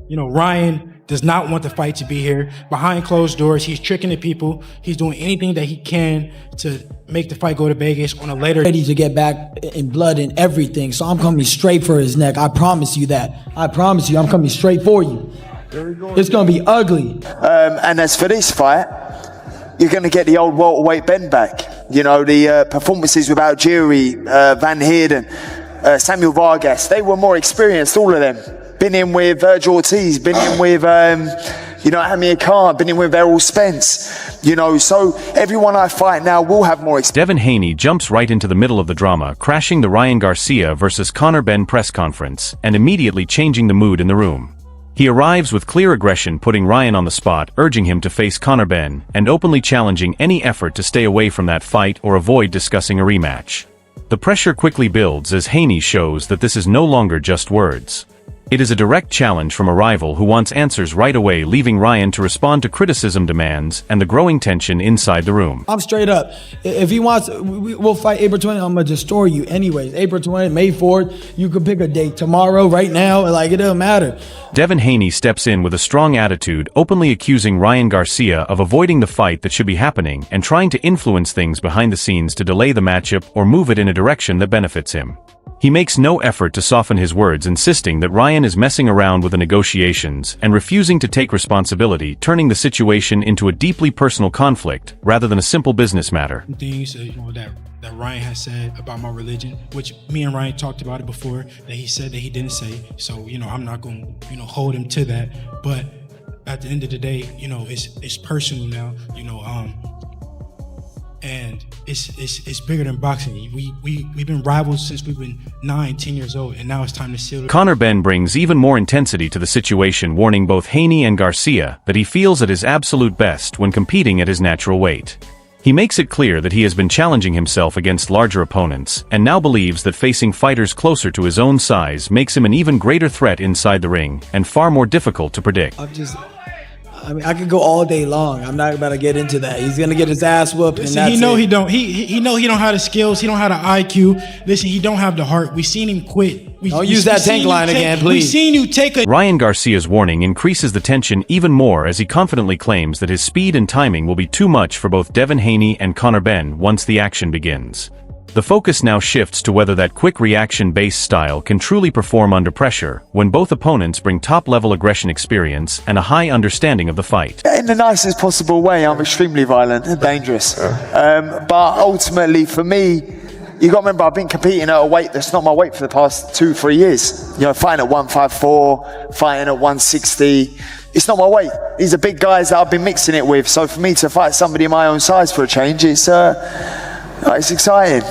You know, Ryan does not want the fight to be here. Behind closed doors, he's tricking the people. He's doing anything that he can to make the fight go to Vegas on a later. Ready to get back in blood and everything, so I'm coming straight for his neck. I promise you that. I promise you, I'm coming straight for you. It's gonna be ugly. And as for this fight, you're going to get the old welterweight Benn back. You know, the performances with Algieri, Van Heerden, Samuel Vargas, they were more experienced, all of them. Been in with Virgil Ortiz, been in with, Amir Khan, been in with Errol Spence. You know, so everyone I fight now will have more experience. Devin Haney jumps right into the middle of the drama, crashing the Ryan Garcia versus Conor Benn press conference, and immediately changing the mood in the room. He arrives with clear aggression, putting Ryan on the spot, urging him to face Conor Benn, and openly challenging any effort to stay away from that fight or avoid discussing a rematch. The pressure quickly builds as Haney shows that this is no longer just words. It is a direct challenge from a rival who wants answers right away, leaving Ryan to respond to criticism demands and the growing tension inside the room. I'm straight up. If he wants, we'll fight April 20th. I'm going to destroy you anyways. April 20th, May 4th, you could pick a date tomorrow, right now, like it doesn't matter. Devin Haney steps in with a strong attitude, openly accusing Ryan Garcia of avoiding the fight that should be happening and trying to influence things behind the scenes to delay the matchup or move it in a direction that benefits him. He makes no effort to soften his words, insisting that Ryan is messing around with the negotiations and refusing to take responsibility, turning the situation into a deeply personal conflict rather than a simple business matter. Things that Ryan has said about my religion, which me and Ryan talked about it before, that he said that he didn't say. So, I'm not going to, hold him to that. But at the end of the day, it's personal now, and it's bigger than boxing. We've been rivals since we've been 9-10 years old, and now it's time to seal it. Conor Benn brings even more intensity to the situation, warning both Haney and Garcia that he feels at his absolute best when competing at his natural weight. He makes it clear that he has been challenging himself against larger opponents, and now believes that facing fighters closer to his own size makes him an even greater threat inside the ring, and far more difficult to predict. I could go all day long. I'm not about to get into that. He's gonna get his ass whooped. Listen, he don't have the skills. He don't have the IQ. Listen, he don't have the heart. We seen him quit. Don't use that tank line again, please. We seen you take a. Ryan Garcia's warning increases the tension even more as he confidently claims that his speed and timing will be too much for both Devin Haney and Conor Benn once the action begins. The focus now shifts to whether that quick reaction-based style can truly perform under pressure when both opponents bring top-level aggression experience and a high understanding of the fight. In the nicest possible way, I'm extremely violent and dangerous. But ultimately, for me, you got to remember, I've been competing at a weight that's not my weight for the past 2-3 years. Fighting at 154, fighting at 160. It's not my weight. These are big guys that I've been mixing it with. So for me to fight somebody my own size for a change, it's exciting.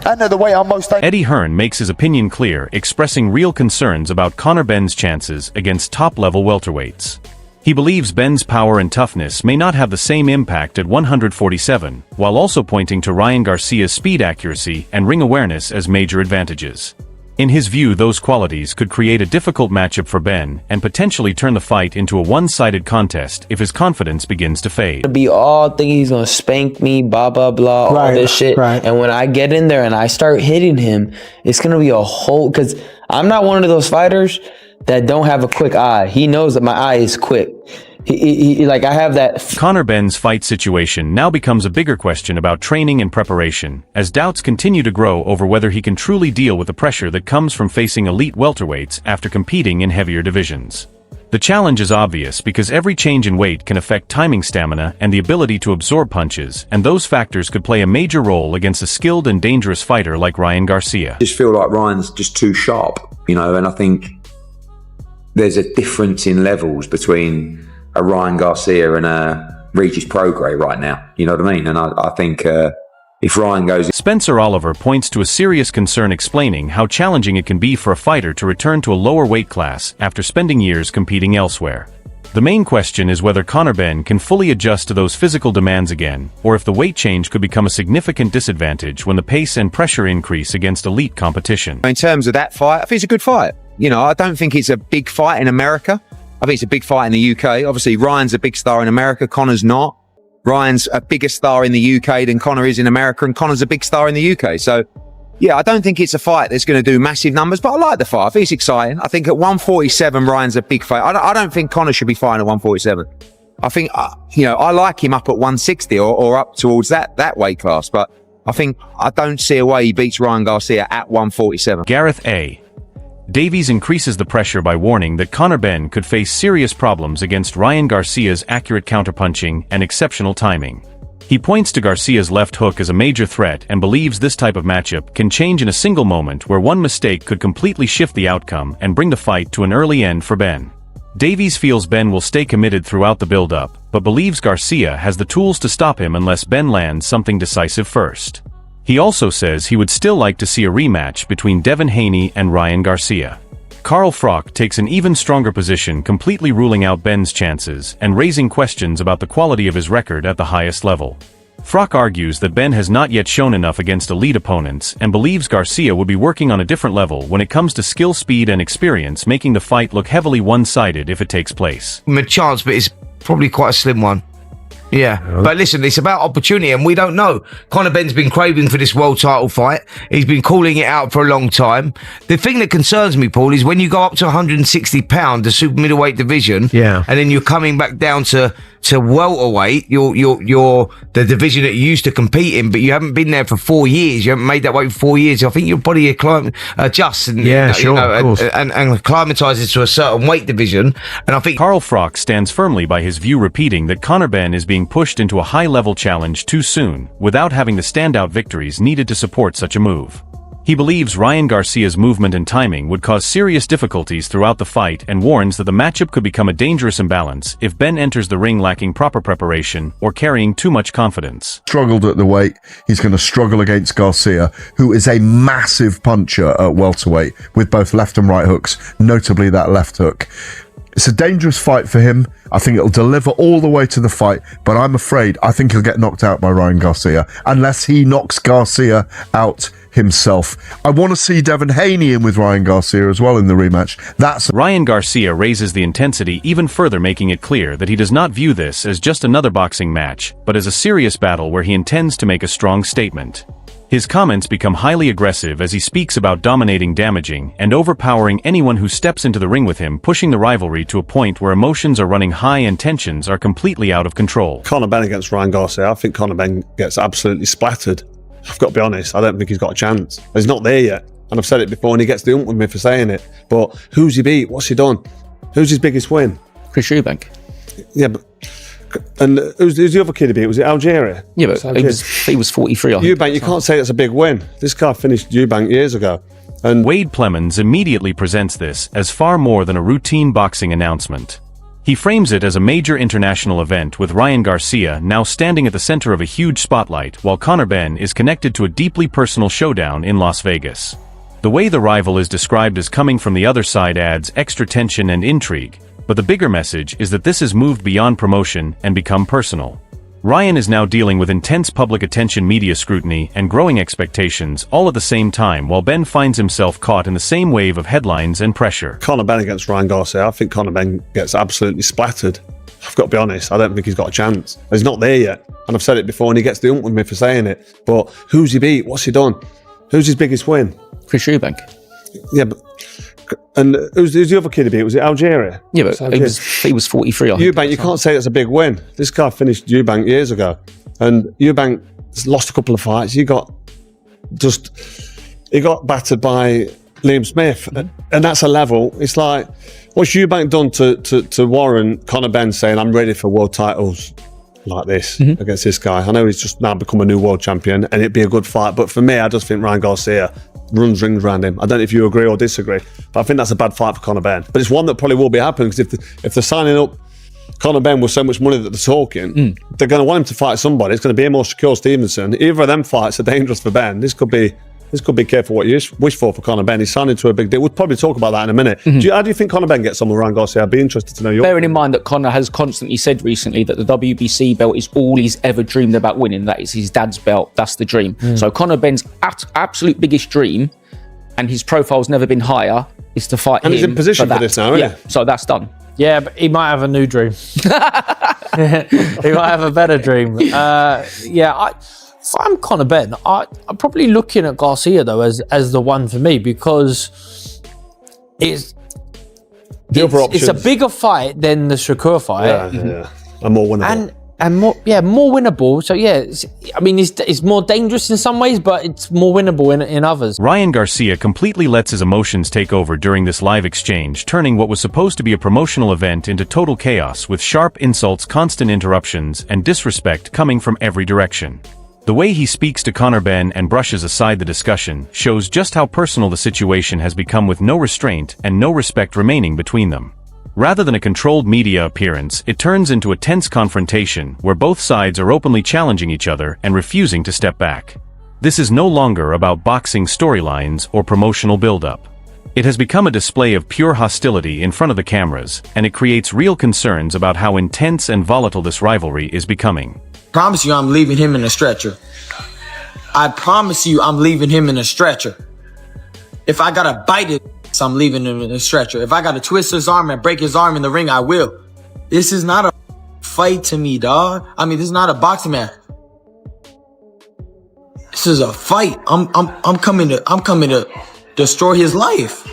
I know the way I'm most. Eddie Hearn makes his opinion clear, expressing real concerns about Conor Benn's chances against top-level welterweights. He believes Benn's power and toughness may not have the same impact at 147, while also pointing to Ryan Garcia's speed accuracy and ring awareness as major advantages. In his view, those qualities could create a difficult matchup for Benn and potentially turn the fight into a one-sided contest if his confidence begins to fade. To be all thinking he's gonna spank me, blah blah blah, all this shit. Right. And when I get in there and I start hitting him, it's gonna be a whole. Because I'm not one of those fighters that don't have a quick eye. He knows that my eye is quick. I have that. Conor Benn's fight situation now becomes a bigger question about training and preparation, as doubts continue to grow over whether he can truly deal with the pressure that comes from facing elite welterweights after competing in heavier divisions. The challenge is obvious because every change in weight can affect timing, stamina, and the ability to absorb punches, and those factors could play a major role against a skilled and dangerous fighter like Ryan Garcia. I just feel like Ryan's just too sharp, and I think there's a difference in levels between a Ryan Garcia and a Regis Prograis right now. You know what I mean? And I think if Ryan goes... Spencer Oliver points to a serious concern, explaining how challenging it can be for a fighter to return to a lower weight class after spending years competing elsewhere. The main question is whether Conor Benn can fully adjust to those physical demands again, or if the weight change could become a significant disadvantage when the pace and pressure increase against elite competition. In terms of that fight, I think it's a good fight. I don't think it's a big fight in America. I think it's a big fight in the UK. Obviously, Ryan's a big star in America. Conor's not. Ryan's a bigger star in the UK than Conor is in America, and Conor's a big star in the UK. So Yeah, I don't think it's a fight that's going to do massive numbers, but I like the fight. I think it's exciting. I think at 147, Ryan's a big fight. I don't think Conor should be fighting at 147. I think, I like him up at 160 or up towards that weight class, but I don't see a way he beats Ryan Garcia at 147. Gareth A. Davies increases the pressure by warning that Conor Benn could face serious problems against Ryan Garcia's accurate counterpunching and exceptional timing. He points to Garcia's left hook as a major threat and believes this type of matchup can change in a single moment where one mistake could completely shift the outcome and bring the fight to an early end for Benn. Davies feels Benn will stay committed throughout the build-up, but believes Garcia has the tools to stop him unless Benn lands something decisive first. He also says he would still like to see a rematch between Devin Haney and Ryan Garcia. Carl Froch takes an even stronger position, completely ruling out Benn's chances and raising questions about the quality of his record at the highest level. Froch argues that Benn has not yet shown enough against elite opponents and believes Garcia would be working on a different level when it comes to skill, speed, and experience, making the fight look heavily one-sided if it takes place. A chance, but it's probably quite a slim one. Yeah, but listen, it's about opportunity, and we don't know. Conor Benn's been craving for this world title fight. He's been calling it out for a long time. The thing that concerns me, Paul, is when you go up to 160 pound, the super middleweight division, and then you're coming back down to welterweight, you're the division that you used to compete in, but you haven't been there for 4 years. You haven't made that weight for 4 years. I think your body adjusts and and acclimatizes to a certain weight division. And I think Carl Froch stands firmly by his view, repeating that Conor Benn is being pushed into a high-level challenge too soon, without having the standout victories needed to support such a move. He believes Ryan Garcia's movement and timing would cause serious difficulties throughout the fight and warns that the matchup could become a dangerous imbalance if Benn enters the ring lacking proper preparation or carrying too much confidence. Struggled at the weight. He's going to struggle against Garcia, who is a massive puncher at welterweight with both left and right hooks, notably that left hook. It's a dangerous fight for him. I think it'll deliver all the way to the fight, but I'm afraid I think he'll get knocked out by Ryan Garcia unless he knocks Garcia out himself. I want to see Devin Haney in with Ryan Garcia as well in the rematch. Ryan Garcia raises the intensity even further, making it clear that he does not view this as just another boxing match, but as a serious battle where he intends to make a strong statement. His comments become highly aggressive as he speaks about dominating, damaging, and overpowering anyone who steps into the ring with him, pushing the rivalry to a point where emotions are running high and tensions are completely out of control. Conor Benn against Ryan Garcia, I think Conor Benn gets absolutely splattered. I've got to be honest, I don't think he's got a chance. He's not there yet. And I've said it before, and he gets the ump with me for saying it. But who's he beat? What's he done? Who's his biggest win? Chris Eubank. Yeah, but... And who's the other kid he beat? Was it Algeria? Yeah, but he was 43. Eubank, you can't say it's a big win. This guy finished Eubank years ago. And Wade Plemons immediately presents this as far more than a routine boxing announcement. He frames it as a major international event, with Ryan Garcia now standing at the center of a huge spotlight, while Conor Benn is connected to a deeply personal showdown in Las Vegas. The way the rival is described as coming from the other side adds extra tension and intrigue, but the bigger message is that this has moved beyond promotion and become personal. Ryan is now dealing with intense public attention, media scrutiny, and growing expectations all at the same time, while Benn finds himself caught in the same wave of headlines and pressure. Conor Benn against Ryan Garcia, I think Conor Benn gets absolutely splattered. I've got to be honest, I don't think he's got a chance. He's not there yet. And I've said it before, and he gets the ump with me for saying it. But who's he beat? What's he done? Who's his biggest win? Chris Eubank. Yeah, but... And who's the other kid he beat? Was it Algeria? Yeah, but he was 43. Eubank, you can't say it's a big win. This guy finished Eubank years ago. And Eubank lost a couple of fights. He got battered by Liam Smith. And that's a level. It's like, what's Eubank done to warrant Conor Benn saying, I'm ready for world titles like this against this guy? I know he's just now become a new world champion, and it'd be a good fight. But for me, I just think Ryan Garcia runs rings around him. I don't know if you agree or disagree, but I think that's a bad fight for Conor Benn. But it's one that probably will be happening, because if they're signing up Conor Benn with so much money that they're talking, they're going to want him to fight somebody. It's going to be him or Shakur Stevenson. Either of them fights are dangerous for Benn. This could be careful what you wish for Conor Benn. He's signed into a big deal. We'll probably talk about that in a minute. How do you think Conor Benn gets on with Ryan Garcia? I'd be interested to know your... Bearing in mind that Conor has constantly said recently that the WBC belt is all he's ever dreamed about winning. That is his dad's belt. That's the dream. So Conor Benn's absolute biggest dream, and his profile's never been higher, is to fight him. And he's in position for this now, isn't he? So that's done. Yeah, but he might have a new dream. He might have a better dream. If I'm Conor Benn, I'm probably looking at Garcia though as the one for me, because it's a bigger fight than the Shakur fight. Yeah. And more winnable. And more winnable. So yeah, it's more dangerous in some ways, but it's more winnable in others. Ryan Garcia completely lets his emotions take over during this live exchange, turning what was supposed to be a promotional event into total chaos, with sharp insults, constant interruptions, and disrespect coming from every direction. The way he speaks to Conor Benn and brushes aside the discussion shows just how personal the situation has become, with no restraint and no respect remaining between them. Rather than a controlled media appearance, it turns into a tense confrontation where both sides are openly challenging each other and refusing to step back. This is no longer about boxing storylines or promotional buildup. It has become a display of pure hostility in front of the cameras, and it creates real concerns about how intense and volatile this rivalry is becoming. Promise you I'm leaving him in a stretcher. I promise you I'm leaving him in a stretcher. If I gotta bite it, I'm leaving him in a stretcher. If I gotta twist his arm and break his arm in the ring, I will. This is not a fight to me, dog. This is not a boxing match. This is a fight. I'm coming to destroy his life.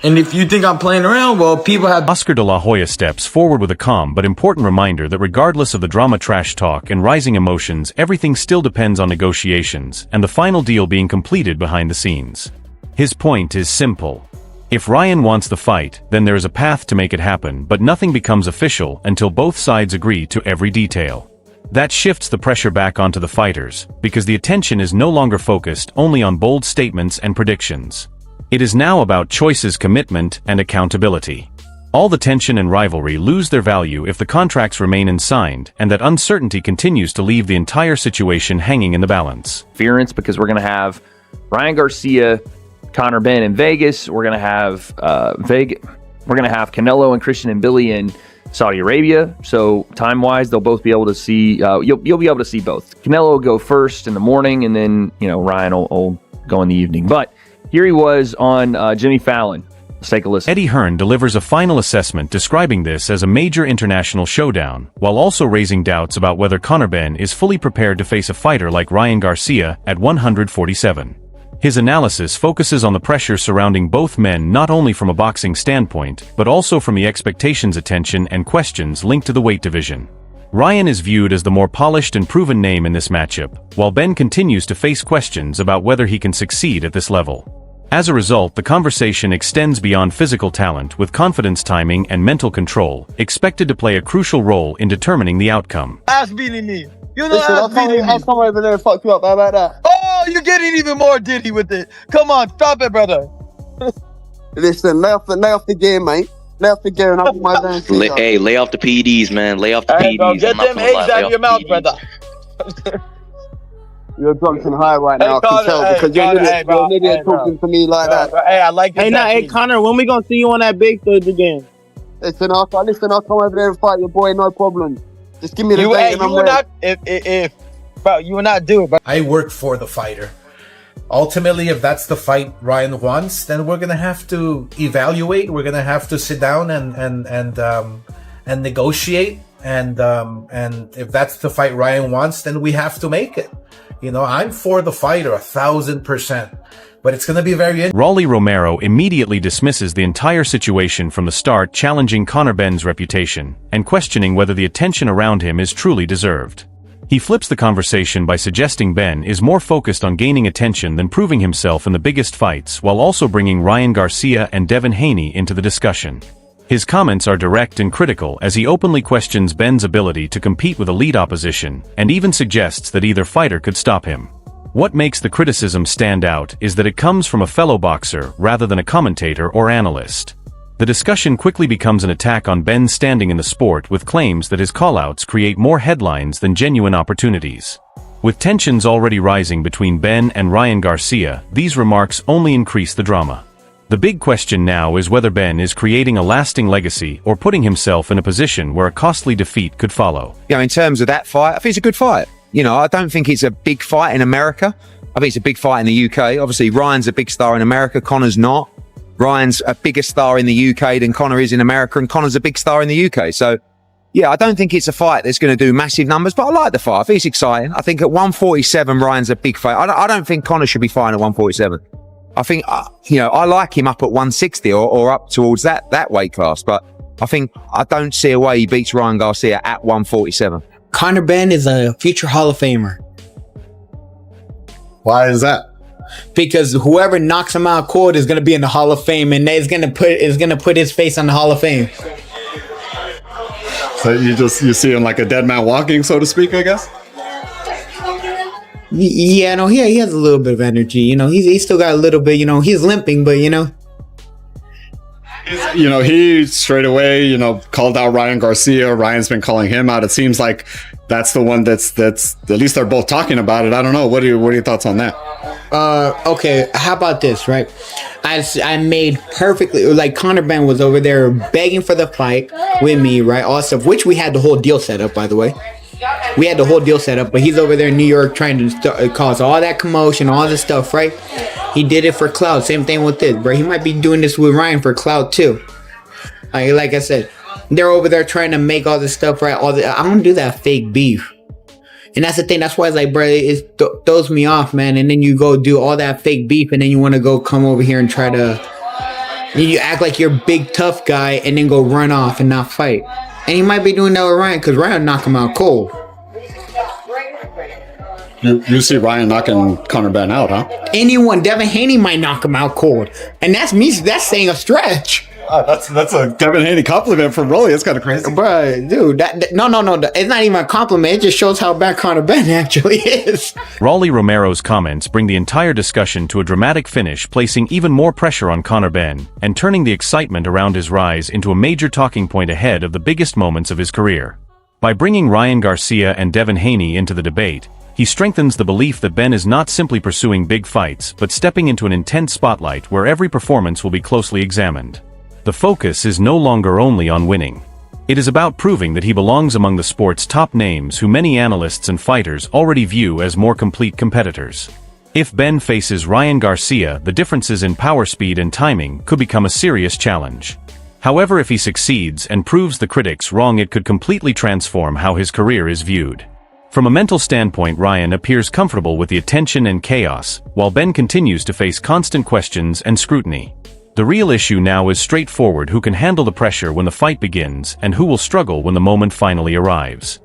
And if you think I'm playing around, well, people have... Oscar de la Hoya steps forward with a calm but important reminder that regardless of the drama, trash talk, and rising emotions, everything still depends on negotiations, and the final deal being completed behind the scenes. His point is simple. If Ryan wants the fight, then there is a path to make it happen, but nothing becomes official until both sides agree to every detail. That shifts the pressure back onto the fighters, because the attention is no longer focused only on bold statements and predictions. It is now about choices, commitment, and accountability. All the tension and rivalry lose their value if the contracts remain unsigned, and that uncertainty continues to leave the entire situation hanging in the balance. Because we're going to have Ryan Garcia, Conor Benn in Vegas. We're going to have Canelo and Christian and Billy in Saudi Arabia. So time-wise, they'll both be able to see. You'll be able to see both. Canelo will go first in the morning, and then Ryan will go in the evening. But here he was on Jimmy Fallon. Let's take a listen. Eddie Hearn delivers a final assessment describing this as a major international showdown, while also raising doubts about whether Conor Benn is fully prepared to face a fighter like Ryan Garcia at 147. His analysis focuses on the pressure surrounding both men, not only from a boxing standpoint, but also from the expectations, attention, and questions linked to the weight division. Ryan is viewed as the more polished and proven name in this matchup, while Benn continues to face questions about whether he can succeed at this level. As a result, the conversation extends beyond physical talent, with confidence, timing, and mental control expected to play a crucial role in determining the outcome. Ass beating me. I'll come over there and fuck you up. How about that? Oh, you're getting even more diddy with it. come on, stop it, brother. Listen, lay off the gear, mate. Lay off the gear and I'll put my damn feet up. Hey, lay off the PEDs, man. Lay off the PEDs. Bro, get them eggs out of your mouth, brother. You're drunk and high right now, I can tell, because you're an idiot talking to me like that. Hey, I like it. Hey, Connor, when we gonna see you on that big stage again? Listen, I'll come over there and fight your boy, no problem. Just give me the date and I'm ready. Bro, you will not do it, bro. I work for the fighter. Ultimately, if that's the fight Ryan wants, then we're gonna have to evaluate. We're gonna have to sit down and negotiate. And if that's the fight Ryan wants, then we have to make it. You know, I'm for the fighter 1,000%, but it's going to be very... Rolly Romero immediately dismisses the entire situation from the start, challenging Conor Benn's reputation and questioning whether the attention around him is truly deserved. He flips the conversation by suggesting Benn is more focused on gaining attention than proving himself in the biggest fights, while also bringing Ryan Garcia and Devin Haney into the discussion. His comments are direct and critical as he openly questions Benn's ability to compete with elite opposition, and even suggests that either fighter could stop him. What makes the criticism stand out is that it comes from a fellow boxer rather than a commentator or analyst. The discussion quickly becomes an attack on Benn's standing in the sport, with claims that his callouts create more headlines than genuine opportunities. With tensions already rising between Benn and Ryan Garcia, these remarks only increase the drama. The big question now is whether Benn is creating a lasting legacy or putting himself in a position where a costly defeat could follow. In terms of that fight, I think it's a good fight. I don't think it's a big fight in America. I think it's a big fight in the UK. Obviously, Ryan's a big star in America. Conor's not. Ryan's a bigger star in the UK than Conor is in America, and Conor's a big star in the UK. So Yeah, I don't think it's a fight that's going to do massive numbers, but I like the fight. I think it's exciting. I think at 147, Ryan's a big fight. I don't think Conor should be fighting at 147. I think, I like him up at 160 or up towards that weight class, but I don't see a way he beats Ryan Garcia at 147. Conor Benn is a future Hall of Famer. Why is that? Because whoever knocks him out cold is going to be in the Hall of Fame, and is going to put his face on the Hall of Fame. So you see him like a dead man walking, so to speak, I guess? Yeah, no, he has a little bit of energy. He's still got a little bit, he's limping, but he straight away, called out Ryan Garcia. Ryan's been calling him out. It seems like that's the one that's at least they're both talking about it. I don't know. What are your thoughts on that? Okay, how about this, right? I made perfectly, like Conor Benn was over there begging for the fight with me, right? Also, which we had the whole deal set up, by the way. We had the whole deal set up, but he's over there in New York trying to cause all that commotion, all this stuff, right? He did it for clout. Same thing with this, bro. He might be doing this with Ryan for clout too. Like I said, they're over there trying to make all this stuff right. I don't do that fake beef. And that's the thing. That's why it's like, bro, it throws me off, man. And then you go do all that fake beef, and then you want to go come over here and try to, you act like you're a big tough guy, and then go run off and not fight. And he might be doing that with Ryan, because Ryan knock him out cold. You see Ryan knocking Conor Benn out, huh? Anyone, Devin Haney might knock him out cold, and that's saying a stretch. That's a Devin Haney compliment from Rolly. It's kind of crazy, bro, dude. No, it's not even a compliment. It just shows how bad Conor Benn actually is. Rolly Romero's comments bring the entire discussion to a dramatic finish, placing even more pressure on Conor Benn and turning the excitement around his rise into a major talking point ahead of the biggest moments of his career. By bringing Ryan Garcia and Devin Haney into the debate, he strengthens the belief that Benn is not simply pursuing big fights, but stepping into an intense spotlight where every performance will be closely examined. The focus is no longer only on winning. It is about proving that he belongs among the sport's top names who many analysts and fighters already view as more complete competitors. If Benn faces Ryan Garcia, the differences in power speed and timing could become a serious challenge. However, if he succeeds and proves the critics wrong, it could completely transform how his career is viewed. From a mental standpoint, Ryan appears comfortable with the attention and chaos, while Benn continues to face constant questions and scrutiny. The real issue now is straightforward: who can handle the pressure when the fight begins, and who will struggle when the moment finally arrives.